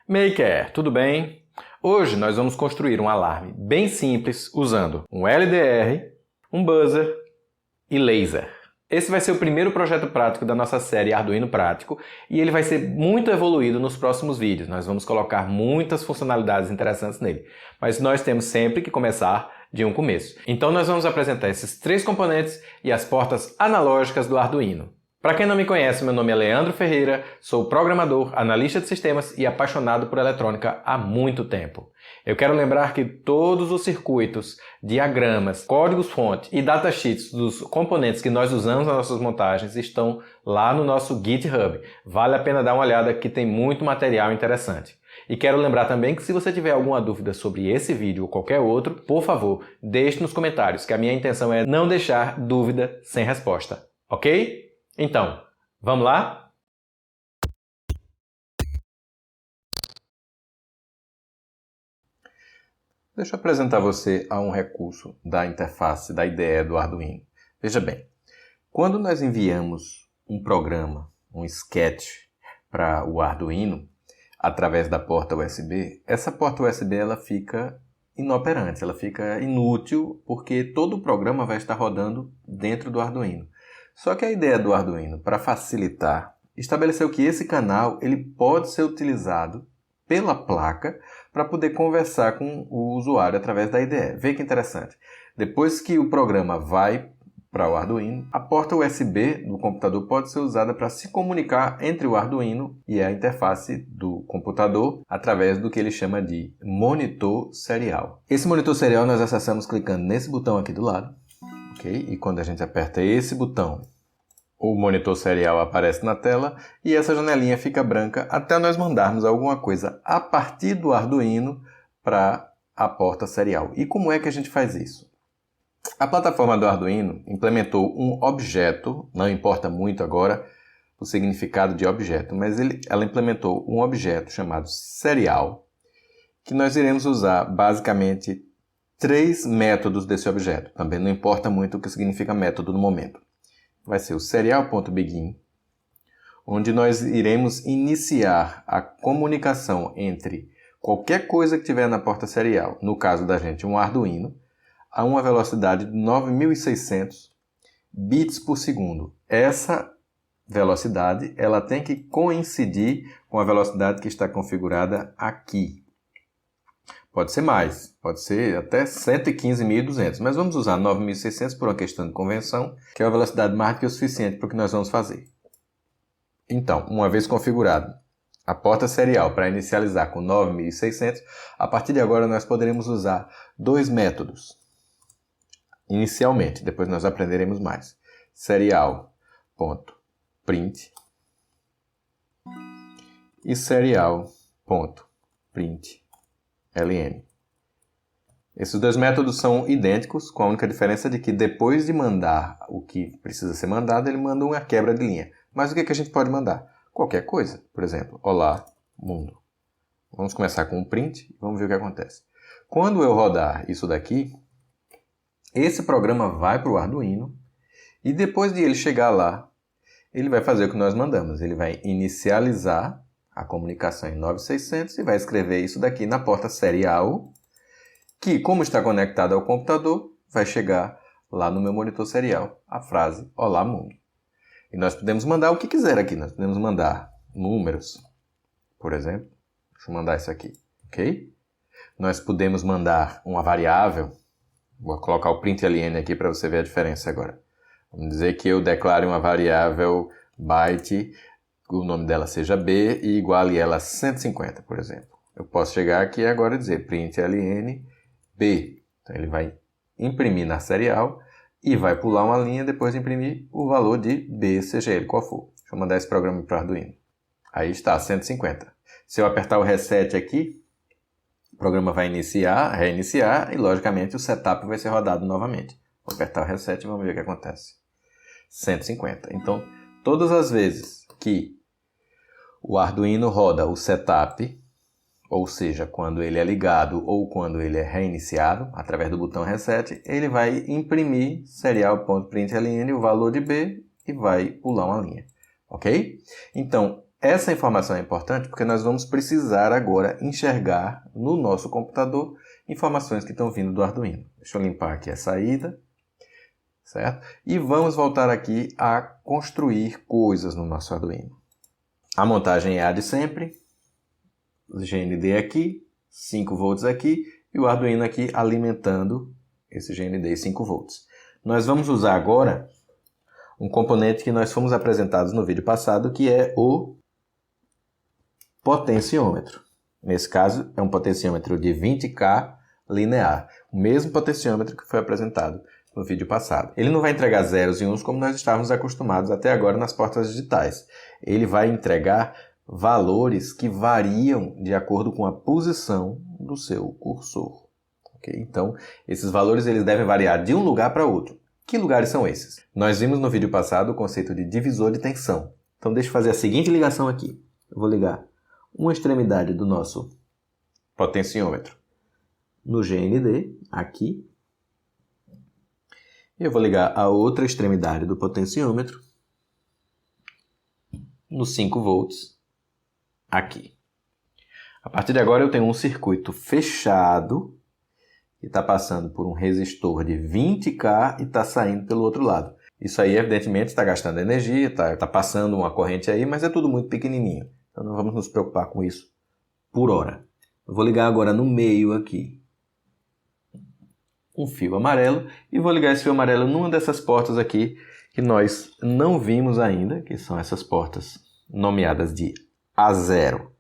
Maker, tudo bem? Hoje nós vamos construir um alarme bem simples usando um LDR, um buzzer e laser. Esse vai ser o primeiro projeto prático da nossa série Arduino Prático e ele vai ser muito evoluído nos próximos vídeos. Nós vamos colocar muitas funcionalidades interessantes nele, mas nós temos sempre que começar de um começo. Então nós vamos apresentar esses três componentes e as portas analógicas do Arduino. Para quem não me conhece, meu nome é Leandro Ferreira, sou programador, analista de sistemas e apaixonado por eletrônica há muito tempo. Eu quero lembrar que todos os circuitos, diagramas, códigos-fonte e datasheets dos componentes que nós usamos nas nossas montagens estão lá no nosso GitHub. Vale a pena dar uma olhada que tem muito material interessante. E quero lembrar também que se você tiver alguma dúvida sobre esse vídeo ou qualquer outro, por favor, deixe nos comentários, que a minha intenção é não deixar dúvida sem resposta, ok? Então, vamos lá? Deixa eu apresentar você a um recurso da interface da IDE do Arduino. Veja bem, quando nós enviamos um programa, um sketch para o Arduino, através da porta USB, essa porta USB ela fica inoperante, ela fica inútil, porque todo o programa vai estar rodando dentro do Arduino. Só que a ideia do Arduino, para facilitar, estabeleceu que esse canal ele pode ser utilizado pela placa para poder conversar com o usuário através da IDE. Vê que interessante. Depois que o programa vai para o Arduino, a porta USB do computador pode ser usada para se comunicar entre o Arduino e a interface do computador através do que ele chama de monitor serial. Esse monitor serial nós acessamos clicando nesse botão aqui do lado. Okay? E quando a gente aperta esse botão, o monitor serial aparece na tela e essa janelinha fica branca até nós mandarmos alguma coisa a partir do Arduino para a porta serial. E como é que a gente faz isso? A plataforma do Arduino implementou um objeto, não importa muito agora o significado de objeto, mas ela implementou um objeto chamado serial, que nós iremos usar basicamente três métodos desse objeto. Também não importa muito o que significa método no momento. Vai ser o serial.begin, onde nós iremos iniciar a comunicação entre qualquer coisa que tiver na porta serial, no caso da gente um Arduino, a uma velocidade de 9.600 bits por segundo. Essa velocidade ela tem que coincidir com a velocidade que está configurada aqui. Pode ser mais, pode ser até 115.200, mas vamos usar 9.600 por uma questão de convenção, que é uma velocidade mais que o suficiente para o que nós vamos fazer. Então, uma vez configurado a porta serial para inicializar com 9.600, a partir de agora nós poderemos usar dois métodos. Inicialmente, depois nós aprenderemos mais. Serial.print e serial.println. Esses dois métodos são idênticos, com a única diferença de que depois de mandar o que precisa ser mandado, ele manda uma quebra de linha. Mas o que a gente pode mandar? Qualquer coisa. Por exemplo, olá, mundo. Vamos começar com um print e vamos ver o que acontece. Quando eu rodar isso daqui, esse programa vai para o Arduino e depois de ele chegar lá, ele vai fazer o que nós mandamos. Ele vai inicializar a comunicação em 9.600 e vai escrever isso daqui na porta serial, que, como está conectado ao computador, vai chegar lá no meu monitor serial, a frase Olá Mundo. E nós podemos mandar o que quiser aqui. Nós podemos mandar números, por exemplo. Deixa eu mandar isso aqui, ok? Nós podemos mandar uma variável. Vou colocar o println aqui para você ver a diferença agora. Vamos dizer que eu declare uma variável byte, o nome dela seja b e iguale ela a 150, por exemplo. Eu posso chegar aqui agora e dizer println b. Então ele vai imprimir na serial e vai pular uma linha depois de imprimir o valor de b, seja ele qual for. Deixa eu mandar esse programa para o Arduino. Aí está, 150. Se eu apertar o reset aqui, o programa vai reiniciar e, logicamente, o setup vai ser rodado novamente. Vou apertar o reset e vamos ver o que acontece. 150. Então, todas as vezes que o Arduino roda o setup, ou seja, quando ele é ligado ou quando ele é reiniciado, através do botão reset, ele vai imprimir serial.println o valor de b e vai pular uma linha. Ok? Então, Essa informação é importante porque nós vamos precisar agora enxergar no nosso computador informações que estão vindo do Arduino. Deixa eu limpar aqui a saída, certo? E vamos voltar aqui a construir coisas no nosso Arduino. A montagem é a de sempre, GND aqui, 5 volts aqui e o Arduino aqui alimentando esse GND 5 volts. Nós vamos usar agora um componente que nós fomos apresentados no vídeo passado, que é o potenciômetro. Nesse caso, é um potenciômetro de 20K linear, o mesmo potenciômetro que foi apresentado no vídeo passado. Ele não vai entregar zeros e uns como nós estávamos acostumados até agora nas portas digitais. Ele vai entregar valores que variam de acordo com a posição do seu cursor. Okay? Então, esses valores eles devem variar de um lugar para outro. Que lugares são esses? Nós vimos no vídeo passado o conceito de divisor de tensão. Então, deixa eu fazer a seguinte ligação aqui. Eu vou ligar uma extremidade do nosso potenciômetro no GND, aqui. E eu vou ligar a outra extremidade do potenciômetro no 5 volts, aqui. A partir de agora eu tenho um circuito fechado que está passando por um resistor de 20K e está saindo pelo outro lado. Isso aí, evidentemente, está gastando energia, está passando uma corrente aí, mas é tudo muito pequenininho. Então não vamos nos preocupar com isso por hora. Eu vou ligar agora no meio aqui um fio amarelo e vou ligar esse fio amarelo numa dessas portas aqui que nós não vimos ainda, que são essas portas nomeadas de A0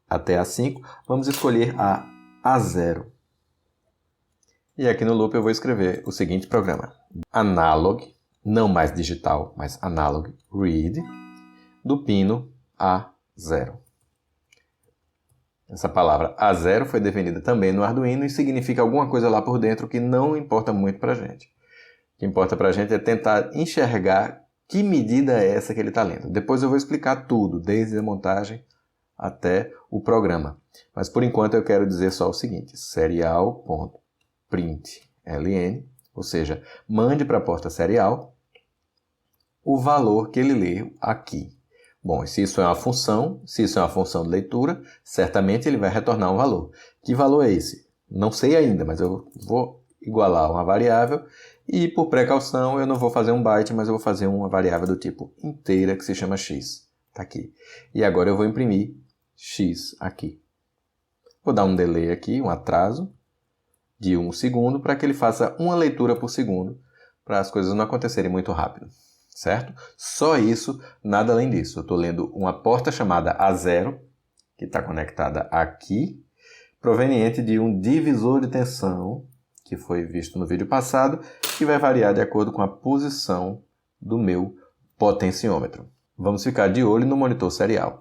até A5. Vamos escolher a A0. E aqui no loop eu vou escrever o seguinte programa. Analog, não mais digital, mas analog read, do pino A0. Essa palavra A0 foi definida também no Arduino e significa alguma coisa lá por dentro que não importa muito para a gente. O que importa para a gente é tentar enxergar que medida é essa que ele está lendo. Depois eu vou explicar tudo, desde a montagem até o programa. Mas por enquanto eu quero dizer só o seguinte, serial.println, ou seja, mande para a porta serial o valor que ele lê aqui. Bom, se isso é uma função, de leitura, certamente ele vai retornar um valor. Que valor é esse? Não sei ainda, mas eu vou igualar uma variável e, por precaução, eu não vou fazer um byte, mas eu vou fazer uma variável do tipo inteira que se chama x. Está aqui. E agora eu vou imprimir x aqui. Vou dar um delay aqui, um atraso de 1 segundo para que ele faça uma leitura por segundo para as coisas não acontecerem muito rápido. Certo? Só isso, nada além disso. Eu estou lendo uma porta chamada A0, que está conectada aqui, proveniente de um divisor de tensão, que foi visto no vídeo passado, que vai variar de acordo com a posição do meu potenciômetro. Vamos ficar de olho no monitor serial.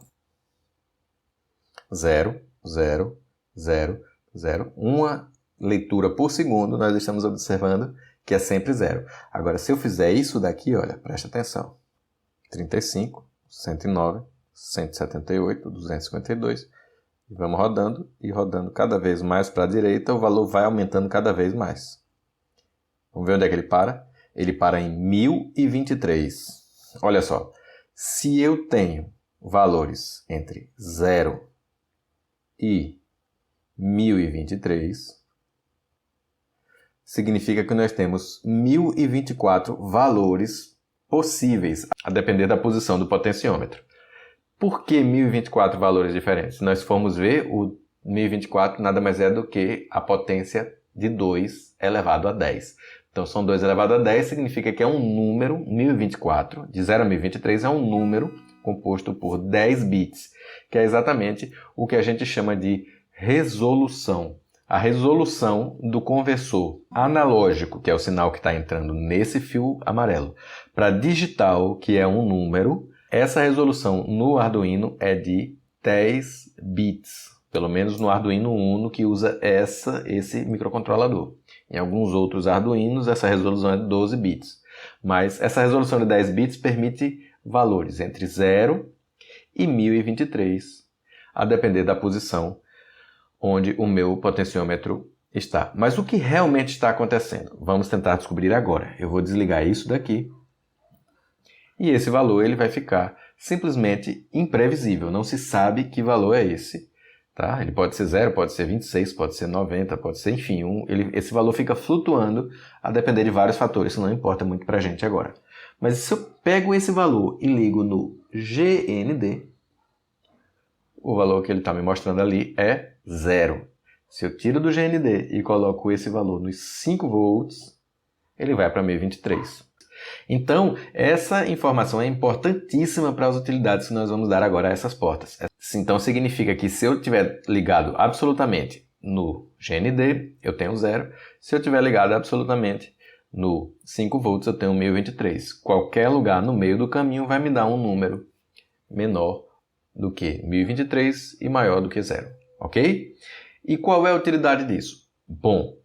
0, 0, 0, 0. Uma leitura por segundo, nós estamos observando que é sempre 0. Agora, se eu fizer isso daqui, olha, presta atenção. 35, 109, 178, 252. E vamos rodando e rodando cada vez mais para a direita, o valor vai aumentando cada vez mais. Vamos ver onde é que ele para? Ele para em 1023. Olha só, se eu tenho valores entre 0 e 1023... significa que nós temos 1024 valores possíveis, a depender da posição do potenciômetro. Por que 1024 valores diferentes? Se nós formos ver, o 1024 nada mais é do que a potência de 2 elevado a 10. Então, são 2 elevado a 10, significa que é um número, 1024, de 0 a 1023, é um número composto por 10 bits, que é exatamente o que a gente chama de resolução. A resolução do conversor analógico, que é o sinal que está entrando nesse fio amarelo, para digital, que é um número, essa resolução no Arduino é de 10 bits. Pelo menos no Arduino Uno, que usa esse microcontrolador. Em alguns outros Arduinos, essa resolução é de 12 bits. Mas essa resolução de 10 bits permite valores entre 0 e 1023, a depender da posição onde o meu potenciômetro está. Mas o que realmente está acontecendo? Vamos tentar descobrir agora. Eu vou desligar isso daqui. E esse valor ele vai ficar simplesmente imprevisível, não se sabe que valor é esse. Tá? Ele pode ser 0, pode ser 26, pode ser 90, pode ser, enfim, esse valor fica flutuando a depender de vários fatores, isso não importa muito para a gente agora. Mas se eu pego esse valor e ligo no GND, o valor que ele está me mostrando ali é 0. Se eu tiro do GND e coloco esse valor nos 5 volts, ele vai para 1023. Então, essa informação é importantíssima para as utilidades que nós vamos dar agora a essas portas. Então, significa que se eu estiver ligado absolutamente no GND, eu tenho 0. Se eu estiver ligado absolutamente no 5 volts, eu tenho 1023. Qualquer lugar no meio do caminho vai me dar um número menor do que 1023 e maior do que 0. Ok? E qual é a utilidade disso? Bom,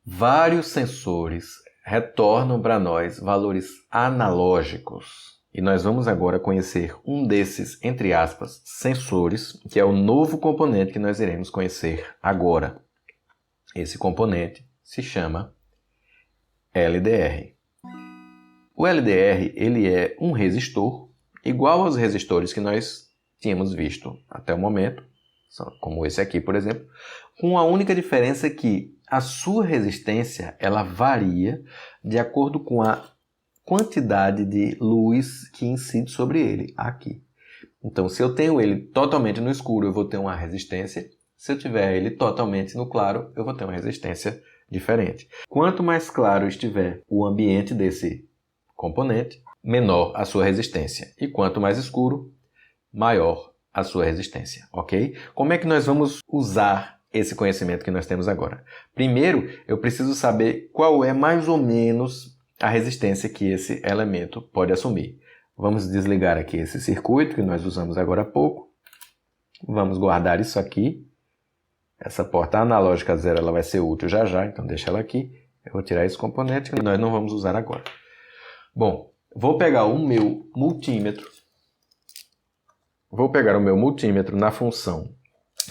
vários sensores retornam para nós valores analógicos. E nós vamos agora conhecer um desses, entre aspas, sensores, que é o novo componente que nós iremos conhecer agora. Esse componente se chama LDR. O LDR ele é um resistor igual aos resistores que nós tínhamos visto até o momento, como esse aqui, por exemplo, com a única diferença que a sua resistência ela varia de acordo com a quantidade de luz que incide sobre ele, aqui. Então, se eu tenho ele totalmente no escuro, eu vou ter uma resistência. Se eu tiver ele totalmente no claro, eu vou ter uma resistência diferente. Quanto mais claro estiver o ambiente desse componente, menor a sua resistência. E quanto mais escuro, maior a sua resistência, ok? Como é que nós vamos usar esse conhecimento que nós temos agora? Primeiro, eu preciso saber qual é mais ou menos a resistência que esse elemento pode assumir. Vamos desligar aqui esse circuito que nós usamos agora há pouco. Vamos guardar isso aqui. Essa porta analógica 0 ela vai ser útil já já, então deixa ela aqui. Eu vou tirar esse componente que nós não vamos usar agora. Bom, vou pegar o meu multímetro. Vou pegar o meu multímetro na função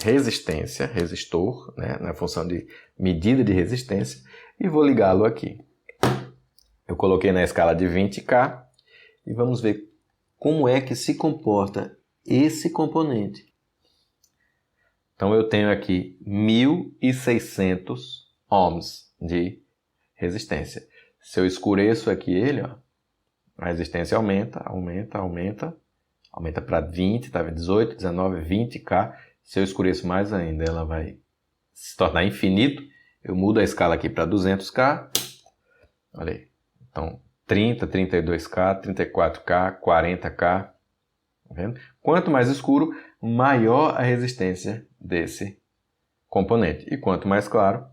resistência, resistor, né, na função de medida de resistência, e vou ligá-lo aqui. Eu coloquei na escala de 20K e vamos ver como é que se comporta esse componente. Então eu tenho aqui 1600 ohms de resistência. Se eu escureço aqui ele, ó, a resistência aumenta para 20, tá? 18, 19, 20K. Se eu escureço mais ainda, ela vai se tornar infinito. Eu mudo a escala aqui para 200K. Olha aí. Então, 30, 32K, 34K, 40K. Tá vendo? Quanto mais escuro, maior a resistência desse componente. E quanto mais claro,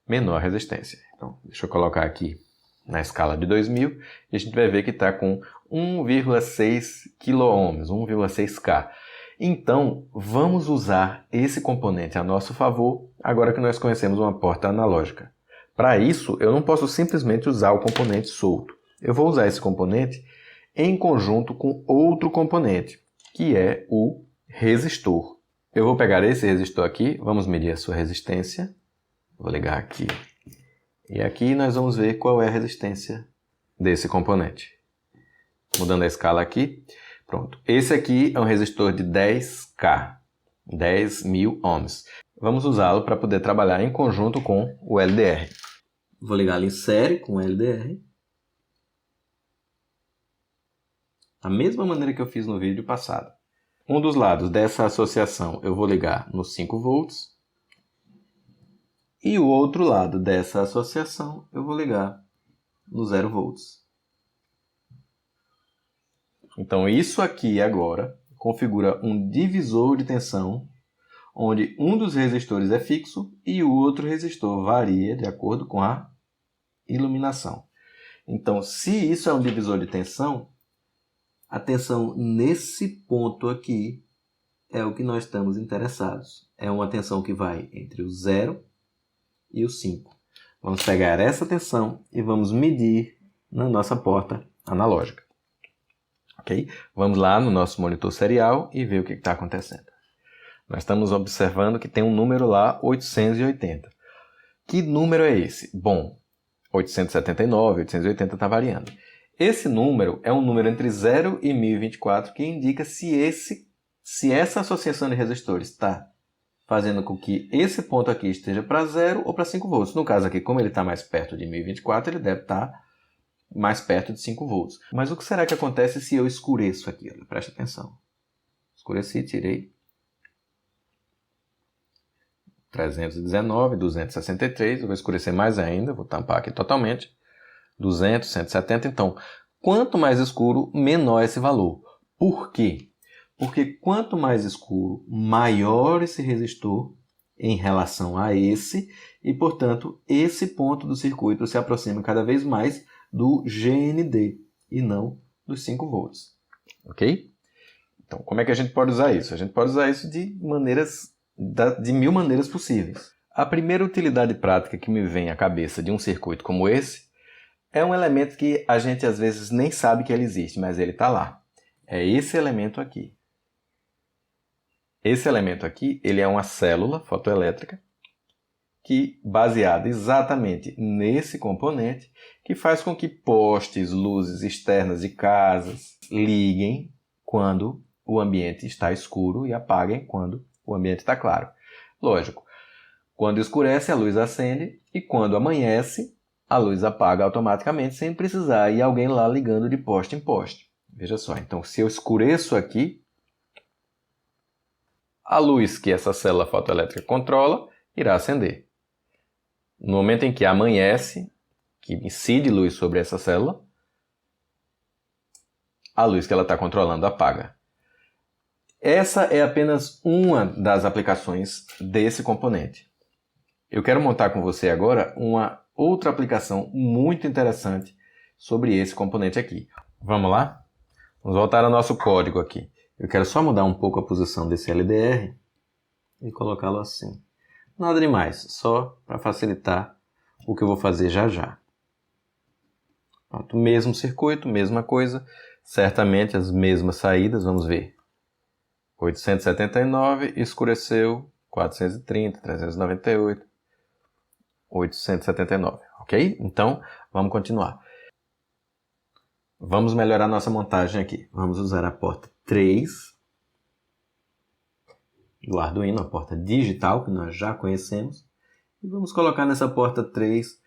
menor a resistência. Então, deixa eu colocar aqui na escala de 2000 e a gente vai ver que está com 1,6 kΩ, 1,6K. Então, vamos usar esse componente a nosso favor agora que nós conhecemos uma porta analógica. Para isso, eu não posso simplesmente usar o componente solto. Eu vou usar esse componente em conjunto com outro componente, que é o resistor. Eu vou pegar esse resistor aqui, vamos medir a sua resistência. Vou ligar aqui. E aqui nós vamos ver qual é a resistência desse componente. Mudando a escala aqui. Pronto. Esse aqui é um resistor de 10K, 10.000 ohms. Vamos usá-lo para poder trabalhar em conjunto com o LDR. Vou ligá-lo em série com o LDR. Da mesma maneira que eu fiz no vídeo passado. Um dos lados dessa associação eu vou ligar no 5 volts. E o outro lado dessa associação eu vou ligar no 0 volts. Então isso aqui agora configura um divisor de tensão, onde um dos resistores é fixo e o outro resistor varia de acordo com a iluminação. Então, se isso é um divisor de tensão, a tensão nesse ponto aqui é o que nós estamos interessados. É uma tensão que vai entre o 0 e o 5. Vamos pegar essa tensão e vamos medir na nossa porta analógica. Okay? Vamos lá no nosso monitor serial e ver o que está acontecendo. Nós estamos observando que tem um número lá, 880. Que número é esse? Bom, 879, 880 está variando. Esse número é um número entre 0 e 1024 que indica se essa associação de resistores está fazendo com que esse ponto aqui esteja para 0 ou para 5 volts. No caso aqui, como ele está mais perto de 1024, ele deve estar mais perto de 5 volts. Mas o que será que acontece se eu escureço aqui? Preste atenção. Escureci, tirei 319, 263. Eu vou escurecer mais ainda, vou tampar aqui totalmente. 200, 170. Então, quanto mais escuro, menor esse valor. Por quê? Porque quanto mais escuro, maior esse resistor em relação a esse, e, portanto, esse ponto do circuito se aproxima cada vez mais do GND e não dos 5 volts. Ok? Então, como é que a gente pode usar isso? A gente pode usar isso de 1000 maneiras possíveis. A primeira utilidade prática que me vem à cabeça de um circuito como esse é um elemento que a gente às vezes nem sabe que ele existe, mas ele está lá. É esse elemento aqui. Esse elemento aqui, ele é uma célula fotoelétrica que, baseada exatamente nesse componente, que faz com que postes, luzes externas de casas liguem quando o ambiente está escuro e apaguem quando o ambiente está claro. Lógico, quando escurece, a luz acende e quando amanhece, a luz apaga automaticamente sem precisar ir alguém lá ligando de poste em poste. Veja só, então se eu escureço aqui, a luz que essa célula fotoelétrica controla irá acender. No momento em que amanhece, que incide luz sobre essa célula, a luz que ela está controlando apaga. Essa é apenas uma das aplicações desse componente. Eu quero montar com você agora uma outra aplicação muito interessante sobre esse componente aqui. Vamos lá? Vamos voltar ao nosso código aqui. Eu quero só mudar um pouco a posição desse LDR e colocá-lo assim. Nada demais, só para facilitar o que eu vou fazer já já. Pronto, mesmo circuito, mesma coisa, certamente as mesmas saídas, vamos ver. 879, escureceu, 430, 398, 879, ok? Então, vamos continuar. Vamos melhorar nossa montagem aqui. Vamos usar a porta 3 do Arduino, a porta digital, que nós já conhecemos. E vamos colocar nessa porta 3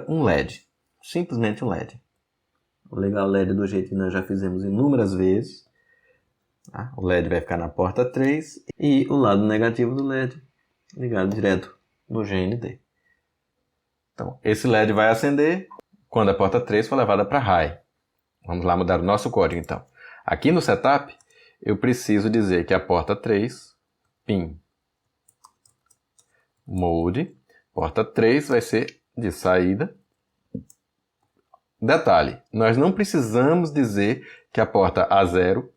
um LED. Simplesmente um LED. Vou ligar o LED do jeito que nós já fizemos inúmeras vezes. Tá? O LED vai ficar na porta 3 e o lado negativo do LED ligado direto no GND. Então, esse LED vai acender quando a porta 3 for levada para high. Vamos lá mudar o nosso código, então. Aqui no setup, eu preciso dizer que a porta 3, pin mode, porta 3 vai ser de saída. Detalhe, nós não precisamos dizer que a porta A0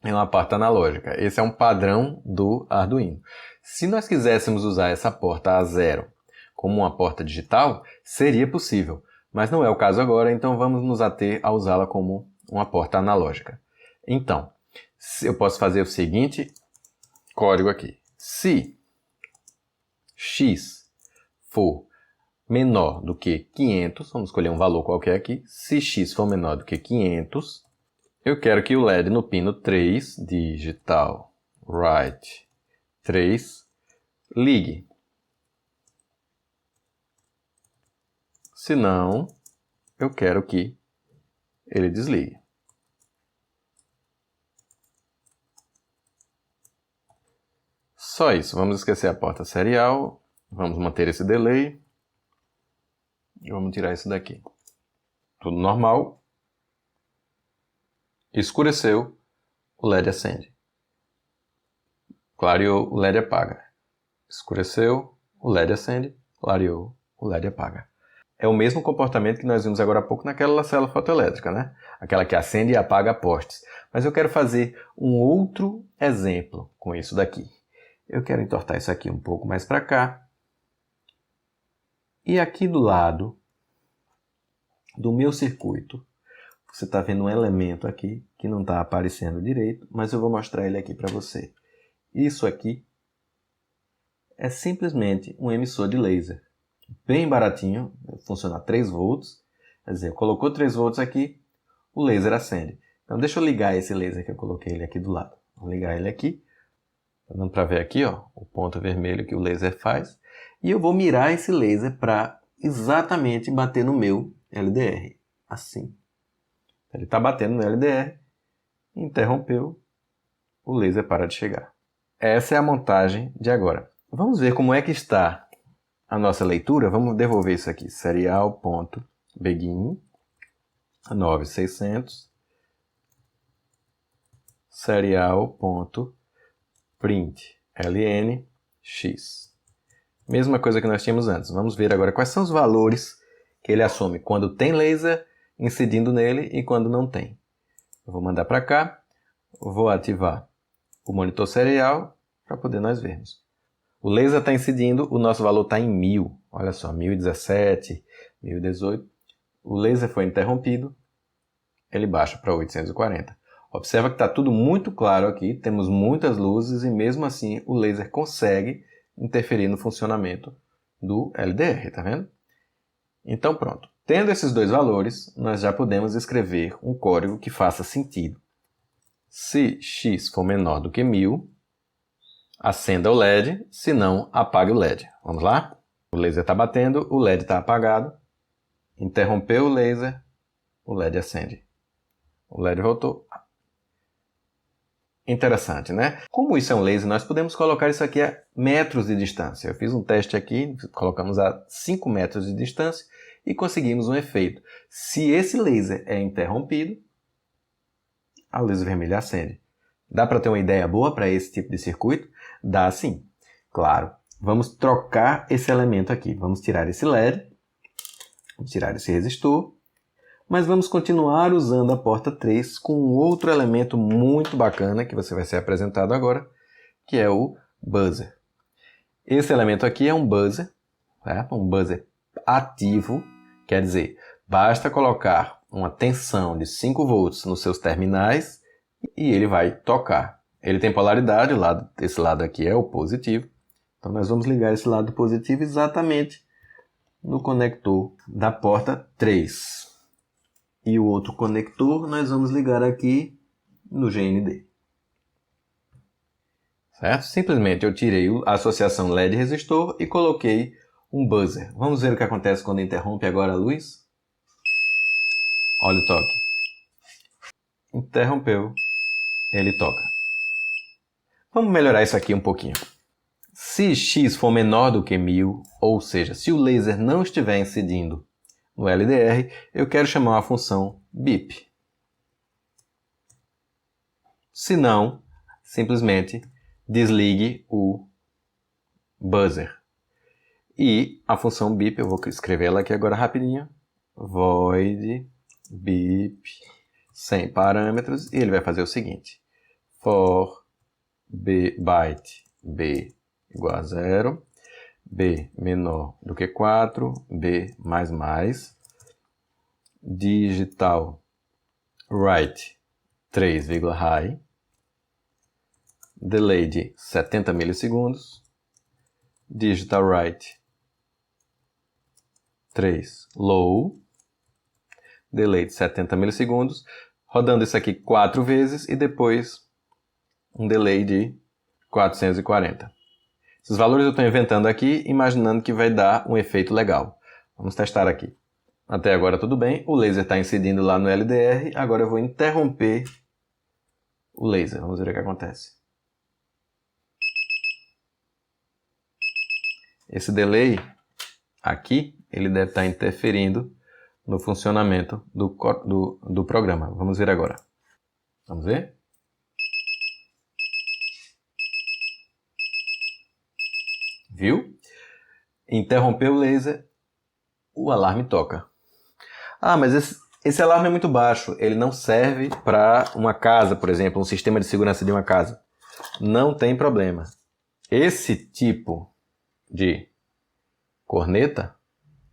é uma porta analógica. Esse é um padrão do Arduino. Se nós quiséssemos usar essa porta A0 como uma porta digital, seria possível. Mas não é o caso agora, então vamos nos ater a usá-la como uma porta analógica. Então, eu posso fazer o seguinte código aqui. Se x for menor do que 500, vamos escolher um valor qualquer aqui. Se x for menor do que 500, eu quero que o LED no pino 3, digital write 3, ligue. Se não, eu quero que ele desligue. Só isso. Vamos esquecer a porta serial. Vamos manter esse delay. E vamos tirar isso daqui. Tudo normal. Escureceu, o LED acende. Clareou, o LED apaga. Escureceu, o LED acende. Clareou, o LED apaga. É o mesmo comportamento que nós vimos agora há pouco naquela célula fotoelétrica, né? Aquela que acende e apaga postes. Mas eu quero fazer um outro exemplo com isso daqui. Eu quero entortar isso aqui um pouco mais para cá. E aqui do lado do meu circuito, você está vendo um elemento aqui que não está aparecendo direito, mas eu vou mostrar ele aqui para você. Isso aqui é simplesmente um emissor de laser. Bem baratinho, funciona a 3 volts. Quer dizer, colocou 3 volts aqui, o laser acende. Então deixa eu ligar esse laser que eu coloquei ele aqui do lado. Vou ligar ele aqui. Tá dando para ver aqui, ó, o ponto vermelho que o laser faz. E eu vou mirar esse laser para exatamente bater no meu LDR. Assim. Ele está batendo no LDR, interrompeu, o laser para de chegar. Essa é a montagem de agora. Vamos ver como é que está a nossa leitura. Vamos devolver isso aqui. Serial.begin 9600 serial.print ln x. Mesma coisa que nós tínhamos antes. Vamos ver agora quais são os valores que ele assume quando tem laser incidindo nele e quando não tem. Eu vou mandar para cá, vou ativar o monitor serial para poder nós vermos. O laser está incidindo, o nosso valor está em 1000. Olha só, 1017, 1018. O laser foi interrompido, ele baixa para 840. Observa que está tudo muito claro aqui, temos muitas luzes e mesmo assim o laser consegue interferir no funcionamento do LDR, tá vendo? Então pronto. Tendo esses dois valores, nós já podemos escrever um código que faça sentido. Se x for menor do que 1000, acenda o LED, se não, apague o LED. Vamos lá? O laser está batendo, o LED está apagado. Interrompeu o laser, o LED acende. O LED voltou. Interessante, né? Como isso é um laser, nós podemos colocar isso aqui a metros de distância. Eu fiz um teste aqui, colocamos a 5 metros de distância e conseguimos um efeito. Se esse laser é interrompido, a luz vermelha acende. Dá para ter uma ideia boa para esse tipo de circuito? Dá sim. Claro. Vamos trocar esse elemento aqui. Vamos tirar esse LED, vamos tirar esse resistor, mas vamos continuar usando a porta 3 com um outro elemento muito bacana que você vai ser apresentado agora, que é o buzzer. Esse elemento aqui é um buzzer, tá? Um buzzer ativo, quer dizer, basta colocar uma tensão de 5 volts nos seus terminais e ele vai tocar. Ele tem polaridade, esse lado aqui é o positivo, então nós vamos ligar esse lado positivo exatamente no conector da porta 3. E o outro conector nós vamos ligar aqui no GND. Certo? Simplesmente eu tirei a associação LED resistor e coloquei um buzzer. Vamos ver o que acontece quando interrompe agora a luz? Olha o toque. Interrompeu, ele toca. Vamos melhorar isso aqui um pouquinho. Se x for menor do que 1000, ou seja, se o laser não estiver incidindo no LDR, eu quero chamar uma função beep. Se não, simplesmente desligue o buzzer. E a função beep, eu vou escrever ela aqui agora rapidinho. Void beep sem parâmetros. E ele vai fazer o seguinte. For byte b igual a 0. B menor do que 4, B mais, digital write 3,high, delay de 70 milissegundos, digital write 3 low, delay de 70 milissegundos, rodando isso aqui 4 vezes e depois um delay de 440. Esses valores eu estou inventando aqui, imaginando que vai dar um efeito legal. Vamos testar aqui. Até agora tudo bem, o laser está incidindo lá no LDR, agora eu vou interromper o laser. Vamos ver o que acontece. Esse delay aqui, ele deve estar interferindo no funcionamento do programa. Vamos ver agora. Vamos ver? Viu? Interrompeu o laser, o alarme toca. Ah, mas esse alarme é muito baixo. Ele não serve para uma casa, por exemplo, um sistema de segurança de uma casa. Não tem problema. Esse tipo de corneta,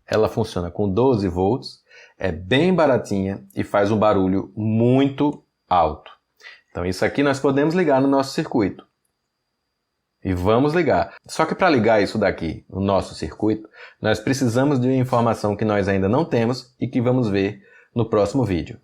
ela funciona com 12 volts, é bem baratinha e faz um barulho muito alto. Então isso aqui nós podemos ligar no nosso circuito. E vamos ligar. Só que para ligar isso daqui no nosso circuito, nós precisamos de uma informação que nós ainda não temos e que vamos ver no próximo vídeo.